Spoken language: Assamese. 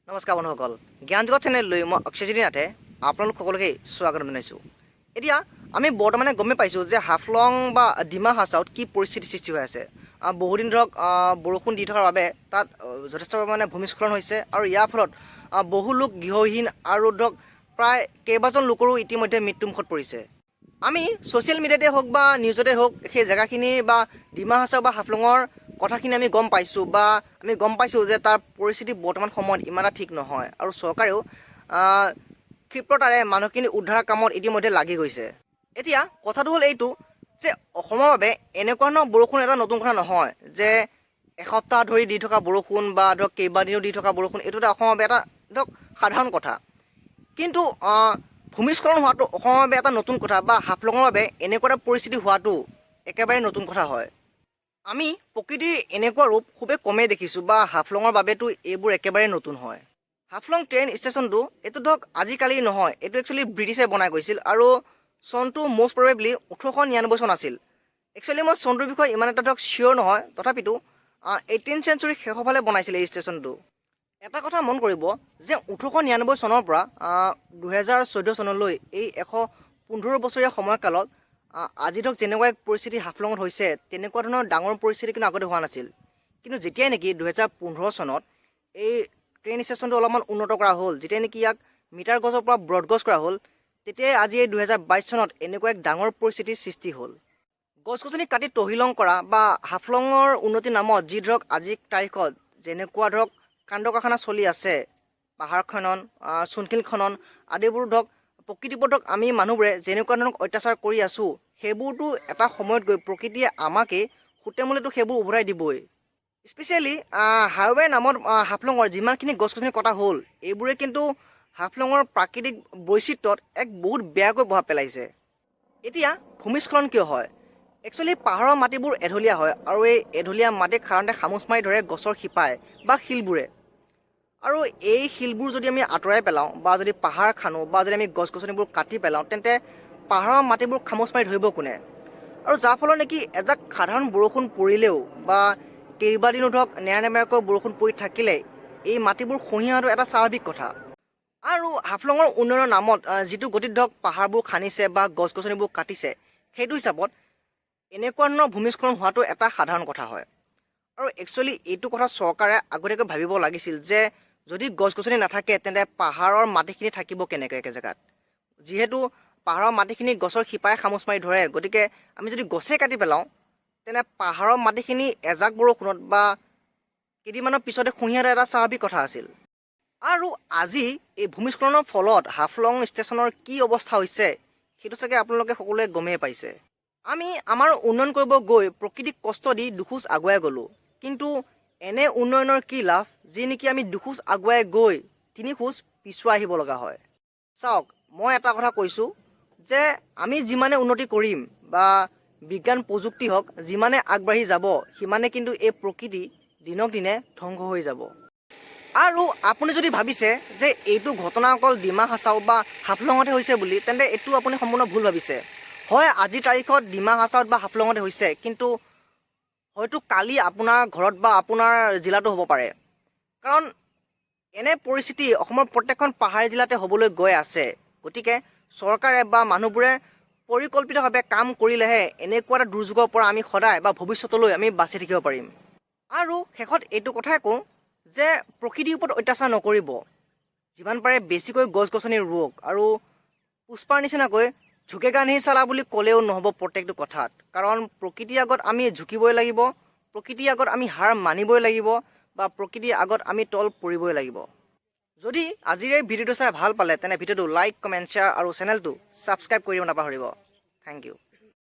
নমস্কাৰ বন্ধুসকল, জ্ঞান জগত চেনেললৈ মই অক্ষয়জিনাথে আপোনালোক সকলোকে স্বাগতম জনাইছোঁ। এতিয়া আমি বৰ্তমানে গমেই পাইছোঁ যে হাফলং বা ডিমা হাছাওত কি পৰিস্থিতিৰ সৃষ্টি হৈ আছে। বহুদিন ধৰক বৰষুণ দি থকাৰ বাবে তাত যথেষ্ট পৰিমাণে ভূমিস্খলন হৈছে আৰু ইয়াৰ ফলত বহু লোক গৃহহীন আৰু ধৰক প্ৰায় কেইবাজন লোকৰো ইতিমধ্যে মৃত্যুমুখত পৰিছে। আমি ছ'চিয়েল মিডিয়াতে হওক বা নিউজতে হওক সেই জেগাখিনি বা ডিমা হাছাও বা হাফলঙৰ কথাখিনি আমি গম পাইছোঁ যে তাৰ পৰিস্থিতি বৰ্তমান সময়ত ইমান এটা ঠিক নহয় আৰু চৰকাৰেও ক্ষিপ্ৰতাৰে মানুহখিনি উদ্ধাৰ কামত ইতিমধ্যে লাগি গৈছে। এতিয়া কথাটো হ'ল এইটো যে অসমৰ বাবে এনেকুৱা ধৰণৰ বৰষুণ এটা নতুন কথা নহয় যে এসপ্তাহ ধৰি দি থকা বৰষুণ বা ধৰক কেইবাদিনো দি থকা বৰষুণ, এইটো এটা অসমৰ বাবে এটা ধৰক সাধাৰণ কথা। কিন্তু ভূমিস্খলন হোৱাটো অসমৰ বাবে এটা নতুন কথা বা হাফলঙৰ বাবে এনেকুৱা এটা পৰিস্থিতি হোৱাটো একেবাৰে নতুন কথা হয়। আমি প্ৰকৃতিৰ এনেকুৱা ৰূপ খুবেই কমেই দেখিছোঁ বা হাফলঙৰ বাবেতো এইবোৰ একেবাৰে নতুন হয়। হাফলং ট্ৰেইন ষ্টেচনটো এইটো ধৰক আজিকালি নহয়, এইটো একচুৱেলি ব্ৰিটিছে বনাই গৈছিল আৰু চনটো মষ্ট প্ৰবেবলি 1899 চন আছিল। একচুৱেলি মই চনটোৰ বিষয়ে ইমান এটা ধৰক চিয়'ৰ নহয়, তথাপিতো 18th চেঞ্চুৰীৰ শেষৰ ফালে বনাইছিলে এই ষ্টেচনটো। এটা কথা মন কৰিব যে 1899 চনৰ পৰা 2014 চনলৈ এই 115 বছৰীয়া সময়কালত আজি ধৰক যেনেকুৱা এক পৰিস্থিতি হাফলঙত হৈছে তেনেকুৱা ধৰণৰ ডাঙৰ পৰিস্থিতি কিন্তু আগতে হোৱা নাছিল। কিন্তু যেতিয়াই নেকি 2015 চনত এই ট্ৰেইন ষ্টেচনটো অলপমান উন্নত কৰা হ'ল, যেতিয়াই নেকি ইয়াক মিটাৰ গজৰ পৰা ব্ৰডগজ কৰা হ'ল, তেতিয়াই আজি এই 2022 চনত এনেকুৱা এক ডাঙৰ পৰিস্থিতিৰ সৃষ্টি হ'ল। গছ গছনি কাটি তহিলং কৰা বা হাফলঙৰ উন্নতিৰ নামত যি ধৰক আজিৰ তাৰিখত যেনেকুৱা ধৰক কাণ্ড কাৰখানা চলি আছে, পাহাৰ খনন, চূণশিল খনন আদিবোৰ ধৰক প্ৰকৃতিৰ ধৰক আমি মানুহবোৰে যেনেকুৱা ধৰণৰ অত্যাচাৰ কৰি আছোঁ, সেইবোৰতো এটা সময়ত গৈ প্ৰকৃতিয়ে আমাকে সুতেমূলেতো সেইবোৰ উভৰাই দিবই। স্পেচিয়েলি হাইৱেৰ নামত হাফলঙৰ যিমানখিনি গছ গছনি কটা হ'ল, এইবোৰে কিন্তু হাফলঙৰ প্ৰাকৃতিক বৈচিত্ৰ্যত এক বহুত বেয়াকৈ প্ৰভাৱ পেলাইছে। এতিয়া ভূমিস্খলন কিয় হয়? একচুৱেলি পাহাৰৰ মাটিবোৰ এঢলীয়া হয় আৰু এই এঢলীয়া মাটিক সাধাৰণতে খামুচ মাৰি ধৰে গছৰ শিপাই বা শিলবোৰে। আৰু এই শিলবোৰ যদি আমি আঁতৰাই পেলাওঁ বা যদি পাহাৰ খানো বা যদি আমি গছ গছনিবোৰ কাটি পেলাওঁ, তেন্তে পাহাৰৰ মাটিবোৰ খামুচ মাৰি ধৰিব কোনে? আৰু যাৰ ফলত নেকি এজাক সাধাৰণ বৰষুণ পৰিলেও বা কেইবাদিনো ধৰক নেৰানেপেৰাকৈ বৰষুণ পৰি থাকিলে এই মাটিবোৰ খহি অহাটো এটা স্বাভাৱিক কথা। আৰু হাফলঙৰ উন্নয়নৰ নামত যিটো গতিত ধৰক পাহাৰবোৰ খান্দিছে বা গছ গছনিবোৰ কাটিছে, সেইটো হিচাপত এনেকুৱা ধৰণৰ ভূমিস্খলন হোৱাটো এটা সাধাৰণ কথা হয়। আৰু একচুৱেলি এইটো কথা চৰকাৰে আগতীয়াকৈ ভাবিব লাগিছিল যে যদি গছ গছনি নাথাকে তেন্তে পাহাৰৰ মাটিখিনি থাকিব কেনেকৈ একে জেগাত। যিহেতু পাহাৰৰ মাটিখিনি গছৰ শিপাই খামুচ মাৰি ধৰে, গতিকে আমি যদি গছেই কাটি পেলাওঁ তেনে পাহাৰৰ মাটিখিনি এজাক বৰষুণত বা কেইদিনমানৰ পিছতে খহি অহাটো এটা স্বাভাৱিক কথা আছিল। আৰু আজি এই ভূমিস্খলনৰ ফলত হাফলং ষ্টেচনৰ কি অৱস্থা হৈছে সেইটো চাগে আপোনালোকে সকলোৱে গমেই পাইছে। আমি আমাৰ উন্নয়ন কৰিব গৈ প্ৰকৃতিক কষ্ট দি দুখোজ আগুৱাই গ'লোঁ, কিন্তু এনে উন্নয়নৰ কি লাভ যি নেকি আমি দুখোজ আগুৱাই গৈ 3 খোজ পিছুৱাই আহিব লগা হয়। চাওক, মই এটা কথা কৈছোঁ যে আমি যিমানে উন্নতি কৰিম বা বিজ্ঞান প্ৰযুক্তি হওক যিমানে আগবাঢ়ি যাব, সিমানে কিন্তু এই প্ৰকৃতি দিনক দিনে ধ্বংস হৈ যাব। আৰু আপুনি যদি ভাবিছে যে এইটো ঘটনা অকল ডিমা হাছাও বা হাফলঙতে হৈছে বুলি, তেন্তে এইটো আপুনি সম্পূৰ্ণ ভুল ভাবিছে। হয়, আজিৰ তাৰিখত ডিমা হাছাওত বা হাফলঙতে হৈছে, কিন্তু হয়তো কালি আপোনাৰ ঘৰত বা আপোনাৰ জিলাতো হ'ব পাৰে। কাৰণ এনে পৰিস্থিতি অসমৰ প্ৰত্যেকখন পাহাৰীয়া জিলাতে হ'বলৈ গৈ আছে। গতিকে চৰকাৰে বা মানুহবোৰে পৰিকল্পিতভাৱে কাম কৰিলেহে এনেকুৱা এটা দুৰ্যোগৰ পৰা আমি সদায় বা ভৱিষ্যতলৈ আমি বাচি থাকিব পাৰিম। আৰু শেষত এইটো কথাই কওঁ যে প্ৰকৃতিৰ ওপৰত অত্যাচাৰ নকৰিব, যিমান পাৰে বেছিকৈ গছ গছনি ৰুৱক আৰু পুষ্পাৰ নিচিনাকৈ ঝুকেগা নেহি চালা বুলি ক'লেও নহ'ব প্ৰত্যেকটো কথাত। কাৰণ প্ৰকৃতিৰ আগত আমি ঝুকিবই লাগিব, প্ৰকৃতিৰ আগত আমি হাৰ মানিবই লাগিব বা প্ৰকৃতিৰ আগত আমি তল পৰিবই লাগিব। যদি আজিৰ এই ভিডিঅ'টো চাই ভাল পালে তেনে ভিডিঅ'টো লাইক, কমেণ্ট, শ্বেয়াৰ আৰু চেনেলটো ছাবস্ক্ৰাইব কৰিব নাপাহৰিব। Thank U.